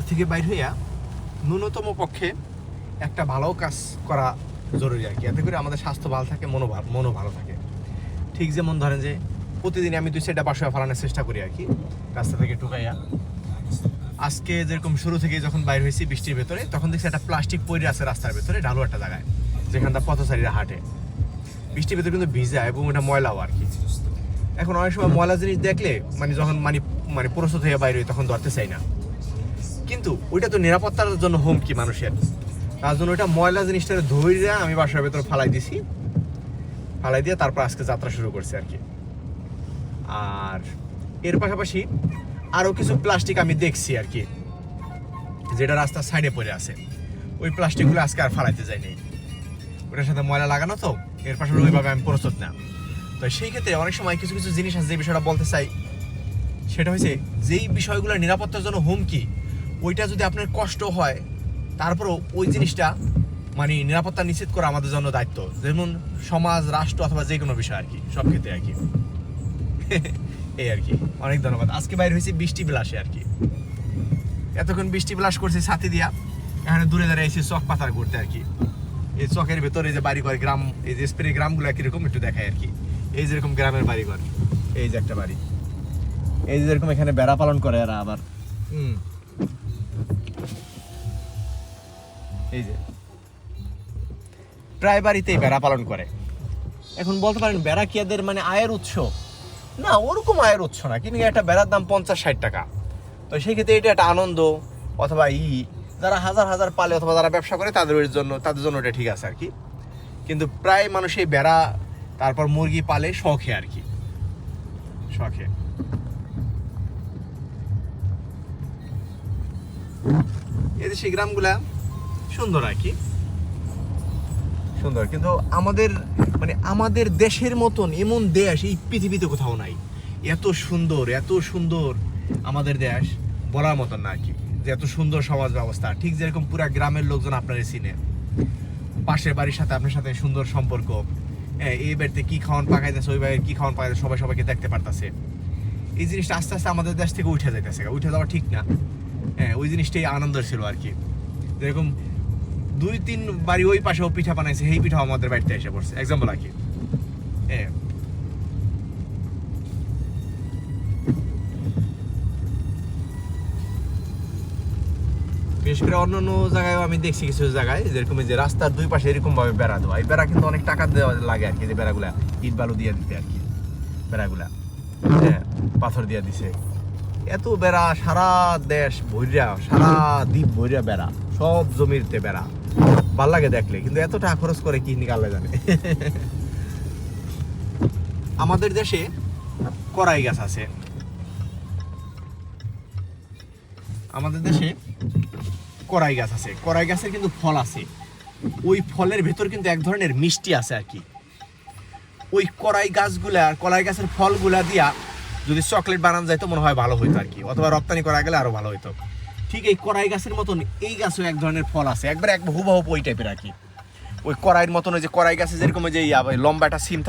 ঘর থেকে বাইর হইয়া ন্যূনতম পক্ষে একটা ভালো কাজ করা জরুরি আর কি, এতে করে আমাদের স্বাস্থ্য ভালো থাকে, মনও ভালো থাকে। ঠিক যেমন ধরেন যে প্রতিদিন আমি 2-4টা বাসায় ফালানোর চেষ্টা করি আর কি, রাস্তা থেকে ঢুকাইয়া। আজকে যেরকম শুরু থেকে যখন বাইর হয়েছি বৃষ্টির ভেতরে, তখন দেখছি একটা প্লাস্টিক পড়ে আছে রাস্তার ভেতরে, ঢালু একটা জায়গায়, যেখানটা পথচারীরা হাঁটে। বৃষ্টির ভেতরে কিন্তু ভিজা এবং ওটা ময়লাও আর কি। এখন অনেক সময় ময়লা জিনিস দেখলে যখন প্রস্তুত হয়ে বাইরে তখন ধরতে চাই না, কিন্তু ওইটা তো নিরাপত্তার জন্য হুমকি মানুষের, তার জন্য ওইটা ময়লা জিনিসটা ধরে আমি বাসার ভেতরে ফালাই দিয়ে তারপর আজকে যাত্রা শুরু করছি আর কি। আর এর পাশাপাশি আরও কিছু প্লাস্টিক আমি দেখছি আর কি, যেটা রাস্তার সাইডে পড়ে আছে। ওই প্লাস্টিকগুলো আজকে আর ফালাইতে যাইনি, ওটার সাথে ময়লা লাগানো তো, এর পাশাপাশি ওইভাবে আমি প্রস্তুত না। তো সেই ক্ষেত্রে অনেক সময় কিছু কিছু জিনিস আছে যে বিষয়টা বলতে চাই, সেটা হচ্ছে যেই বিষয়গুলো নিরাপত্তার জন্য হুমকি, ওইটা যদি আপনার কষ্ট হয়, তারপরেও ওই জিনিসটা নিরাপত্তা নিশ্চিত করা আমাদের জন্য দায়িত্ব, যেমন সমাজ, রাষ্ট্র অথবা যে কোনো বিষয় আর কি, সব ক্ষেত্রে আর কি। এই আর কি। অনেক ধন্যবাদ। আজকে বাইরে হয়েছি বৃষ্টি বিলাসে আর কি, এতক্ষণ বৃষ্টি বিলাস করছি ছাতি দিয়া, এখানে দূরে দাঁড়িয়ে এসেছি চক পাতার করতে আর কি। এই চকের ভেতরে যে বাড়িঘর গ্রাম, এই যে স্প্রে গ্রামগুলো কিরকম একটু দেখায় আর কি। এই যেরকম গ্রামের বাড়িঘর, এই যে একটা বাড়ি, এই যে যেরকম এখানে বেড়া পালন করে এরা আবার, এই যে প্রায় বাড়িতেই বেড়া পালন করে। এখন বলতে পারেন বেড়া কি এদের আয়ের উৎস? না, ওরকম আয়ের উৎস না, কিন্তু একটা বেড়ার দাম 50-60 টাকা। তো সেই ক্ষেত্রে এটা একটা আনন্দ, অথবা যারা হাজার হাজার পালে অথবা যারা ব্যবসা করে তাদের জন্য এটা ঠিক আছে আর কি। কিন্তু প্রায় মানুষ এই বেড়া তারপর মুরগি পালে শখে আর কি, শখে। এদেশে গ্রামগুলা সুন্দর আর কি, সুন্দর। কিন্তু আমাদের দেশের মতন এমন দেশ এই পৃথিবীতে কোথাও নাই। এত সুন্দর আমাদের দেশ, বলার মতন না আর কি, যে এত সুন্দর সমাজ ব্যবস্থা। ঠিক যেরকম পুরা গ্রামের লোকজন আপনারা চিনে, পাশের বাড়ির সাথে আপনার সাথে সুন্দর সম্পর্ক, এই বাড়িতে কি খাওয়ান পাকাইতেছে, ওই বাড়ির কি খাওয়ান পাকাইতেছে, সবাইকে দেখতে পারতেছে। এই জিনিসটা আস্তে আস্তে আমাদের দেশ থেকে উঠে যাইতেছে, উঠে যাওয়া ঠিক না। ওই জিনিসটাই আনন্দের ছিল আর কি। যেরকম 2-3 বাড়ি ওই পাশেও পিঠা বানাইছে, সেই পিঠাও আমাদের বাড়িতে এসে পড়ছে, এক্সাম্পল আর কি। বিশেষ করে অন্যান্য জায়গায়ও আমি দেখছি, কিছু জায়গায় যেরকম যে রাস্তার দুই পাশে এরকম ভাবে বেড়া দেওয়া, এই বেড়া কিন্তু অনেক টাকা দেওয়া লাগে আর কি, যে বেড়াগুলা ইট বালু দিয়ে দিতে আর কি, বেড়াগুলা পাথর দিয়ে দিছে। এত বেড়া সারা দেশ ভৈরা, সারা দ্বীপ ভৈরা বেড়া, সব জমিতে বেড়া, ভাল লাগে দেখলে। কিন্তু এত টাকা খরচ করে কি নিকালে জানে। আমাদের দেশে কড়াই গাছ আছে, কড়াই গাছের কিন্তু ফল আছে। ওই ফলের ভেতর কিন্তু এক ধরনের মিষ্টি আছে আর কি। ওই কড়াই গাছের ফলগুলা দিয়া যদি চকলেট বানানো যায় তো মনে হয় ভালো হইতো আর কি, অথবা রপ্তানি করা গেলে আরো ভালো হইতো। ঠিক এই কড়াই গাছের মতন এই গাছেও এক ধরনের ফল আছে, একবার হুবহু ওই টাইপের আর কি। ওই কড়াইয়ের মতন, ওই যে কড়াই গাছে যেরকম যে লম্বা একটা সিম থাকে